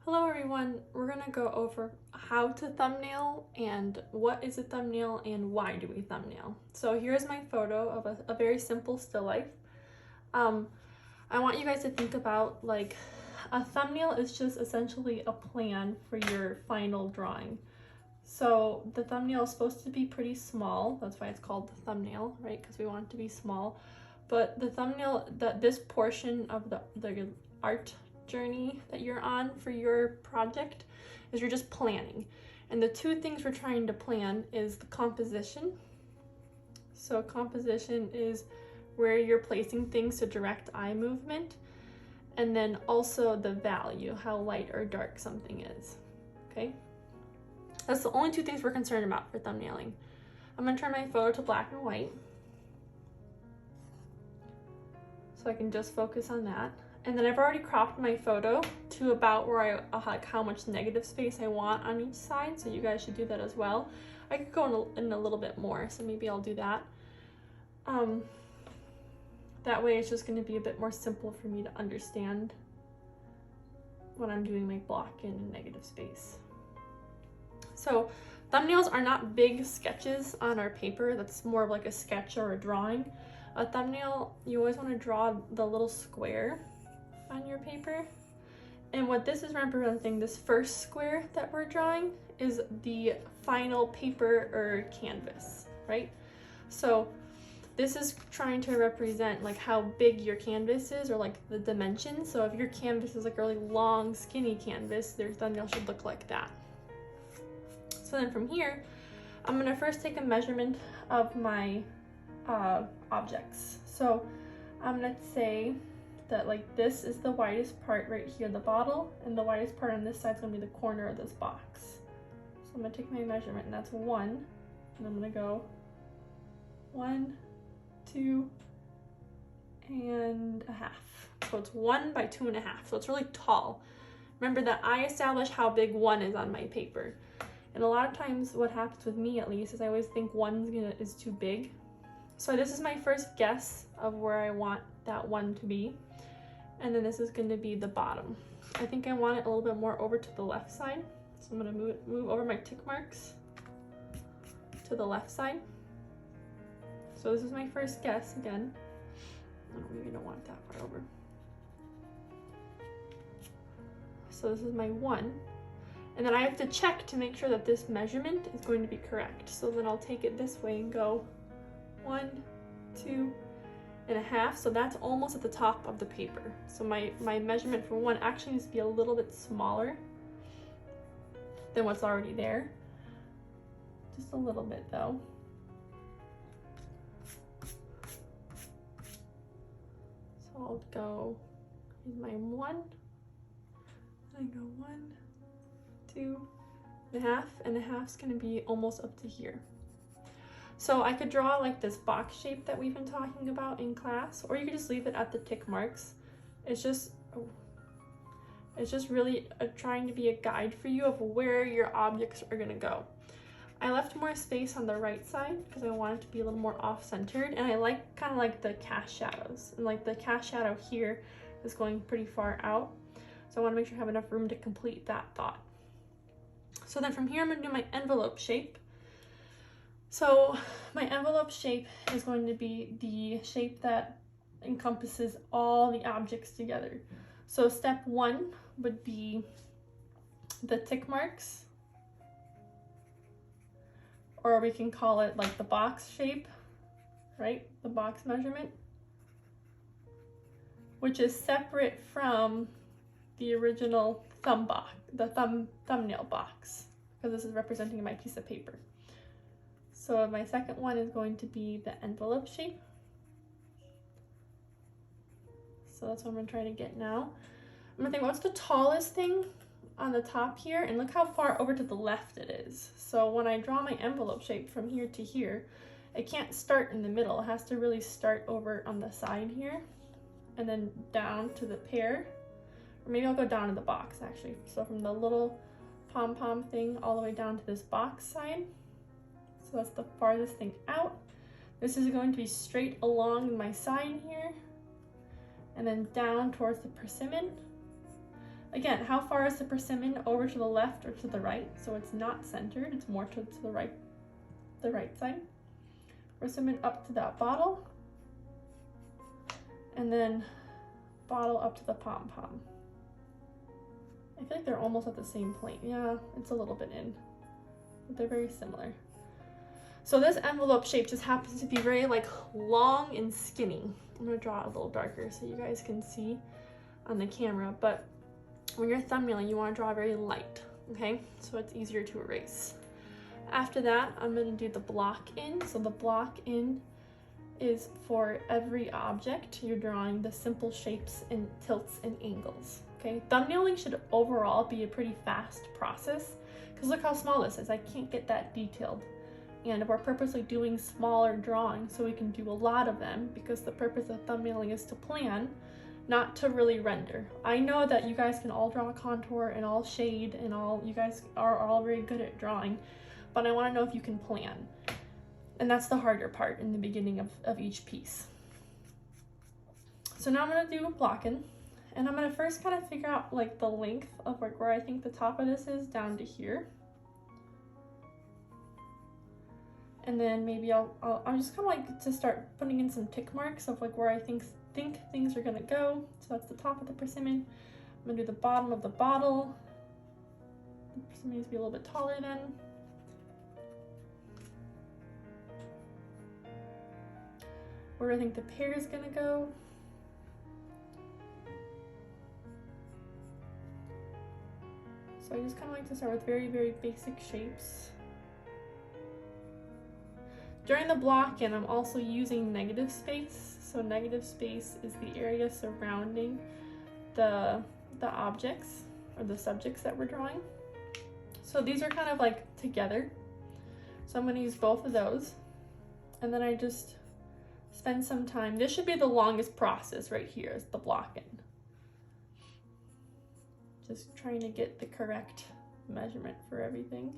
Hello everyone, we're gonna go over how to thumbnail and what is a thumbnail and why do we thumbnail. So here's my photo of a very simple still life. I want you guys to think about like a thumbnail is just essentially a plan for your final drawing. So the thumbnail is supposed to be pretty small, that's why it's called the thumbnail, right? Because we want it to be small. But the thumbnail, this portion of the art journey that you're on for your project is you're just planning. And the two things we're trying to plan is the composition. So composition is where you're placing things to direct eye movement. And then also the value, how light or dark something is, okay? That's the only two things we're concerned about for thumbnailing. I'm gonna turn my photo to black and white so I can just focus on that. And then I've already cropped my photo to about where like how much negative space I want on each side, so you guys should do that as well. I could go in a little bit more, so maybe I'll do that. That way it's just going to be a bit more simple for me to understand when I'm doing my block in negative space. So thumbnails are not big sketches on our paper. That's more of like a sketch or a drawing. A thumbnail, you always want to draw the little square on your paper. And what this is representing, this first square that we're drawing, is the final paper or canvas, right? So this is trying to represent like how big your canvas is, or like the dimensions. So if your canvas is like a really long, skinny canvas, your thumbnail should look like that. So then from here, I'm gonna first take a measurement of my objects. So I'm gonna say that like this is the widest part right here, the bottle, and the widest part on this side is gonna be the corner of this box. So I'm gonna take my measurement, and that's 1, and I'm gonna go 1, 2 and a half. So it's 1 by 2.5. So it's really tall. Remember that I establish how big 1 is on my paper. And a lot of times what happens with me, at least, is I always think 1 is too big. So this is my first guess of where I want that 1 to be. And then this is going to be the bottom. I think I want it a little bit more over to the left side. So I'm going to move over my tick marks to the left side. So this is my first guess again. Maybe I don't want it that far over. So this is my 1. And then I have to check to make sure that this measurement is going to be correct. So then I'll take it this way and go 1, 2.5. So that's almost at the top of the paper. So my measurement for 1 actually needs to be a little bit smaller than what's already there. Just a little bit though. So I'll go, here's my 1. I go 1, 2.5, and the half's gonna be almost up to here. So I could draw like this box shape that we've been talking about in class, or you could just leave it at the tick marks. It's just really trying to be a guide for you of where your objects are gonna go. I left more space on the right side because I want it to be a little more off-centered, and I like kind of like the cast shadows, and like the cast shadow here is going pretty far out. So I want to make sure I have enough room to complete that thought. So then from here, I'm going to do my envelope shape. So my envelope shape is going to be the shape that encompasses all the objects together. So step 1 would be the tick marks, or we can call it like the box shape, right? The box measurement, which is separate from the original thumbnail box, because this is representing my piece of paper. So my second one is going to be the envelope shape. So that's what I'm gonna try to get now. I'm gonna think, what's the tallest thing on the top here? And look how far over to the left it is. So when I draw my envelope shape from here to here, it can't start in the middle. It has to really start over on the side here, and then down to the pear. Or maybe I'll go down to the box actually. So from the little pom-pom thing all the way down to this box side. So that's the farthest thing out. This is going to be straight along my side here, and then down towards the persimmon. again, how far is the persimmon over to the left or to the right? So it's not centered, it's more to the right side. Persimmon up to that bottle, and then bottle up to the pom-pom. I feel like they're almost at the same plane. Yeah, it's a little bit in, but they're very similar. So this envelope shape just happens to be very like long and skinny. I'm gonna draw it a little darker so you guys can see on the camera, but when you're thumbnailing, you wanna draw very light, okay? So it's easier to erase. After that, I'm gonna do the block in. So the block in is for every object you're drawing, the simple shapes and tilts and angles, okay? Thumbnailing should overall be a pretty fast process, because look how small this is. I can't get that detailed. And we're purposely doing smaller drawings so we can do a lot of them, because the purpose of thumbnailing is to plan, not to really render. I know that you guys can all draw contour and all shade and all, you guys are all very good at drawing, but I want to know if you can plan. And that's the harder part in the beginning of each piece. So now I'm going to do blocking, and I'm going to first kind of figure out like the length of like where I think the top of this is down to here. And then maybe I'm just kind of like to start putting in some tick marks of like where I think things are gonna go. So that's the top of the persimmon. I'm gonna do the bottom of the bottle. The persimmon needs to be a little bit taller then. Where do I think the pear is gonna go? So I just kind of like to start with very, very basic shapes. During the block-in, I'm also using negative space. So negative space is the area surrounding the objects or the subjects that we're drawing. So these are kind of like together. So I'm going to use both of those. And then I just spend some time. This should be the longest process right here, is the block-in. Just trying to get the correct measurement for everything.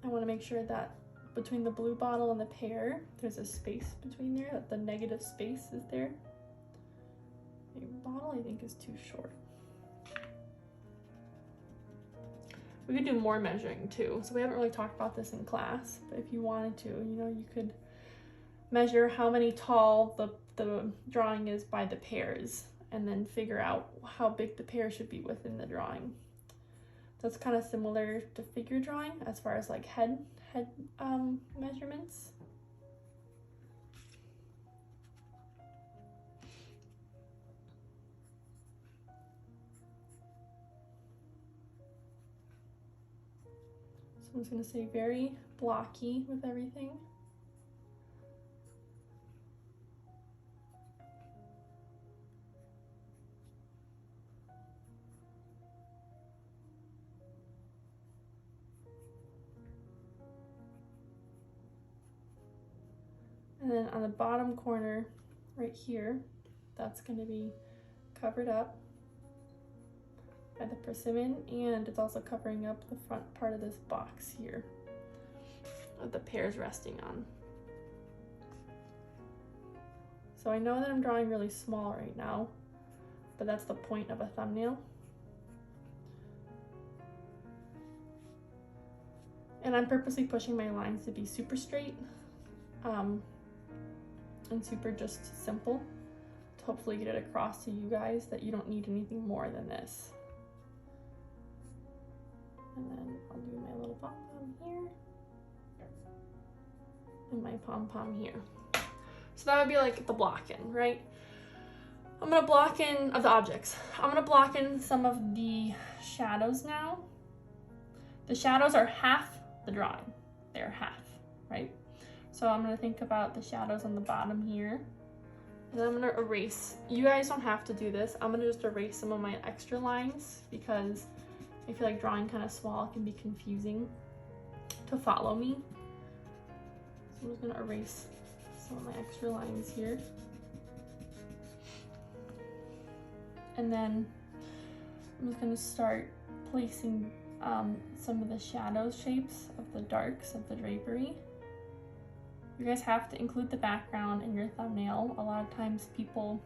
I want to make sure that between the blue bottle and the pear, there's a space between there, that the negative space is there. The bottle, I think, is too short. We could do more measuring too. So we haven't really talked about this in class, but if you wanted to, you know, you could measure how many tall the drawing is by the pears, and then figure out how big the pear should be within the drawing. That's kind of similar to figure drawing as far as like head measurements. So I'm just going to say very blocky with everything. And then on the bottom corner right here, that's going to be covered up by the persimmon, and it's also covering up the front part of this box here that the pear's resting on. So I know that I'm drawing really small right now, but that's the point of a thumbnail. And I'm purposely pushing my lines to be super straight. And super just simple, to hopefully get it across to you guys that you don't need anything more than this. And then I'll do my little pom-pom here and my pom-pom here. So that would be like the block-in, right? I'm gonna block in of the objects. I'm gonna block in some of the shadows now. The shadows are half the drawing. They're half, right? So I'm gonna think about the shadows on the bottom here. And then I'm gonna erase. You guys don't have to do this. I'm gonna just erase some of my extra lines because I feel like drawing kind of small can be confusing to follow me. So I'm just gonna erase some of my extra lines here. And then I'm just gonna start placing some of the shadow shapes of the darks of the drapery. You guys have to include the background in your thumbnail. A lot of times people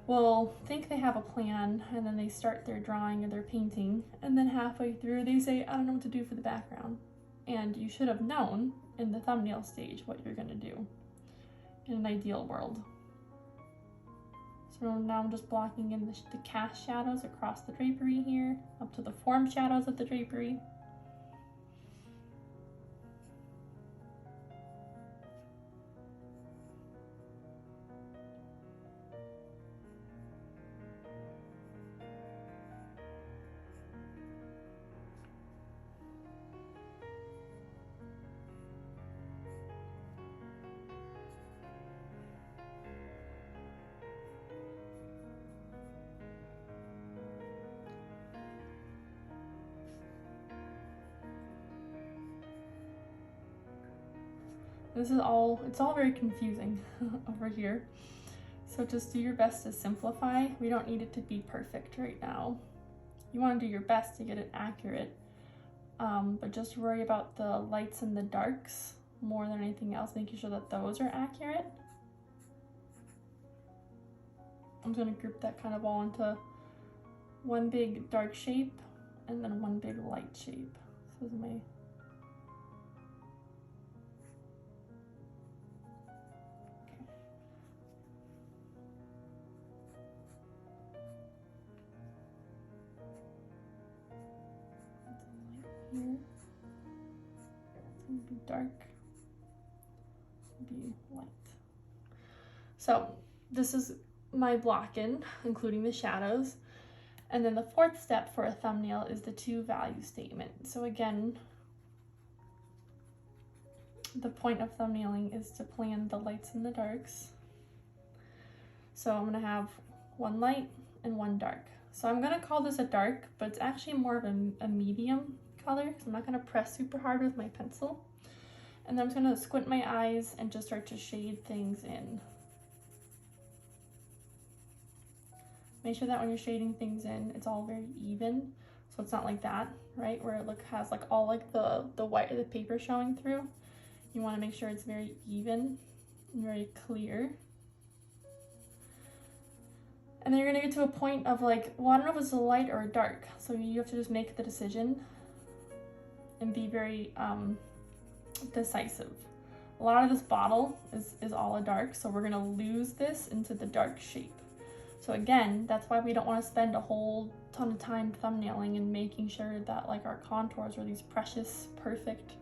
will think they have a plan and then they start their drawing or their painting, and then halfway through they say, I don't know what to do for the background. And you should have known in the thumbnail stage what you're gonna do in an ideal world. So now I'm just blocking in the cast shadows across the drapery here, up to the form shadows of the drapery. This is all, it's all very confusing over here. So just do your best to simplify. We don't need it to be perfect right now. You want to do your best to get it accurate, but just worry about the lights and the darks more than anything else, making sure that those are accurate. I'm just gonna group that kind of all into one big dark shape and then one big light shape. So this is my here. It's gonna be dark, be light. So this is my block in, including the shadows. And then the fourth step for a thumbnail is the to value statement. So again, the point of thumbnailing is to plan the lights and the darks. So I'm gonna have one light and one dark. So I'm gonna call this a dark, but it's actually more of a medium color. So I'm not gonna press super hard with my pencil. And then I'm just gonna squint my eyes and just start to shade things in. Make sure that when you're shading things in, it's all very even. So it's not like that, right? Where it has like all like the white of the paper showing through. You wanna make sure it's very even and very clear. And then you're gonna get to a point of like, well, I don't know if it's a light or a dark. So you have to just make the decision and be very decisive. A lot of this bottle is all a dark, so we're gonna lose this into the dark shape. So again, that's why we don't wanna spend a whole ton of time thumbnailing and making sure that like our contours are these precious, perfect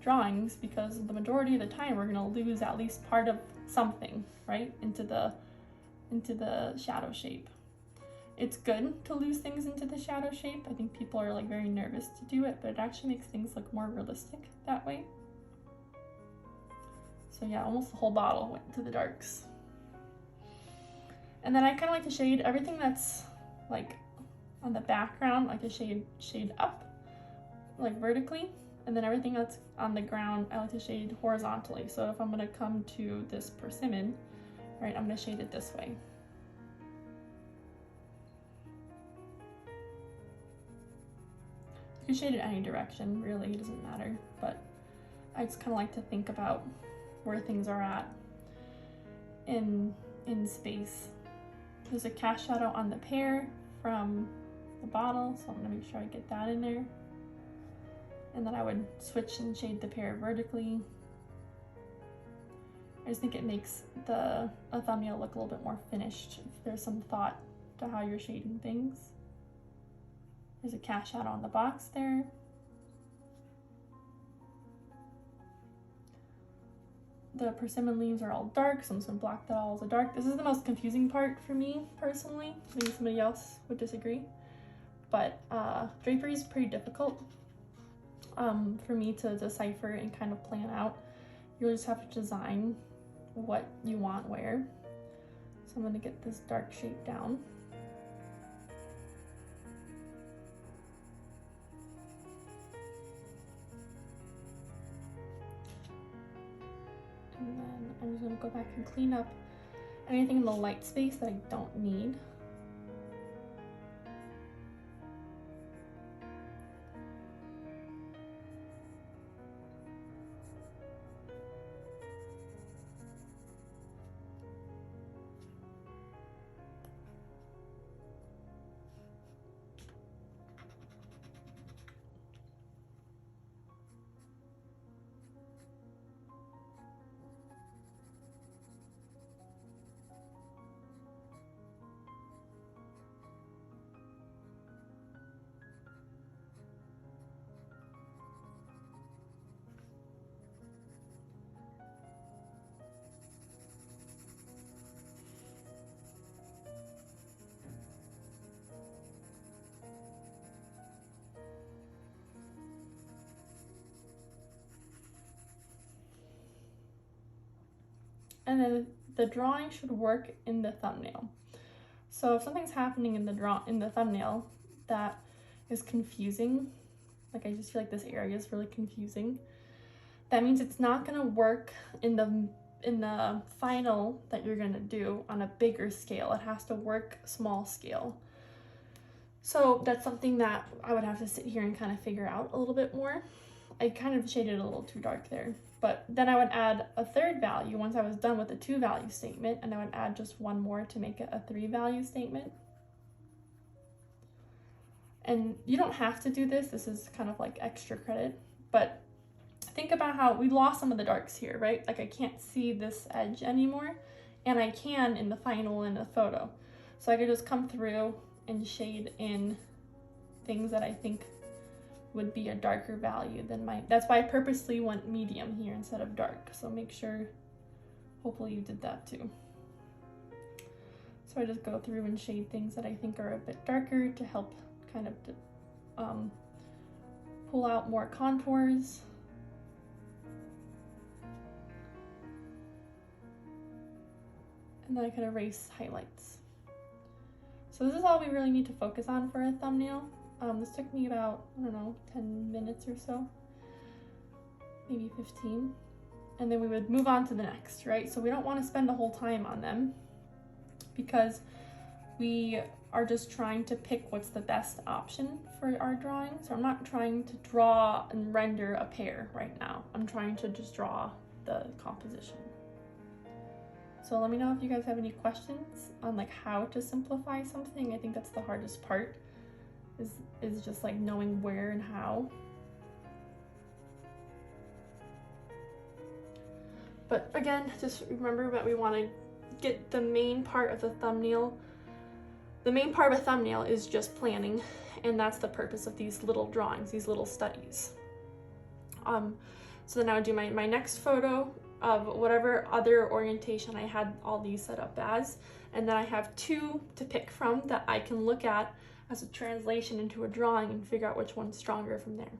drawings, because the majority of the time we're gonna lose at least part of something, right, into the shadow shape. It's good to lose things into the shadow shape. I think people are like very nervous to do it, but it actually makes things look more realistic that way. So yeah, almost the whole bottle went to the darks. And then I kind of like to shade everything that's like on the background, like to shade up, like vertically, and then everything that's on the ground, I like to shade horizontally. So if I'm gonna come to this persimmon, right, I'm gonna shade it this way. You can shade it any direction, really, it doesn't matter, but I just kind of like to think about where things are at in space. There's a cast shadow on the pear from the bottle, so I'm gonna make sure I get that in there. And then I would switch and shade the pear vertically. I just think it makes a thumbnail look a little bit more finished if there's some thought to how you're shading things. There's a cast shadow on the box there. The persimmon leaves are all dark, so I'm just gonna block that all as a dark. This is the most confusing part for me personally. Maybe somebody else would disagree. But drapery is pretty difficult for me to decipher and kind of plan out. You'll just have to design what you want where. So I'm gonna get this dark shape down. And then I'm just gonna go back and clean up anything in the light space that I don't need. and then the drawing should work in the thumbnail. So if something's happening in the thumbnail that is confusing, like I just feel like this area is really confusing, that means it's not gonna work in the final that you're gonna do on a bigger scale. It has to work small scale. So that's something that I would have to sit here and kind of figure out a little bit more. I kind of shaded a little too dark there, but then I would add a third value once I was done with the 2 value statement, and I would add just one more to make it a 3 value statement. And you don't have to do this. This is kind of like extra credit, but think about how we lost some of the darks here, right? Like I can't see this edge anymore, and I can in the final in the photo. So I could just come through and shade in things that I think would be a darker value than that's why I purposely went medium here instead of dark. So make sure, hopefully you did that too. So I just go through and shade things that I think are a bit darker to help kind of pull out more contours. And then I could erase highlights. So this is all we really need to focus on for a thumbnail. This took me about, I don't know, 10 minutes or so, maybe 15. And then we would move on to the next, right? So we don't want to spend the whole time on them because we are just trying to pick what's the best option for our drawing. So I'm not trying to draw and render a pear right now. I'm trying to just draw the composition. So let me know if you guys have any questions on like how to simplify something. I think that's the hardest part, is just like knowing where and how. But again, just remember that we want to get the main part of the thumbnail. The main part of a thumbnail is just planning, and that's the purpose of these little drawings, these little studies. So then I would do my next photo of whatever other orientation I had all these set up as, and then I have 2 to pick from that I can look at as a translation into a drawing and figure out which one's stronger from there.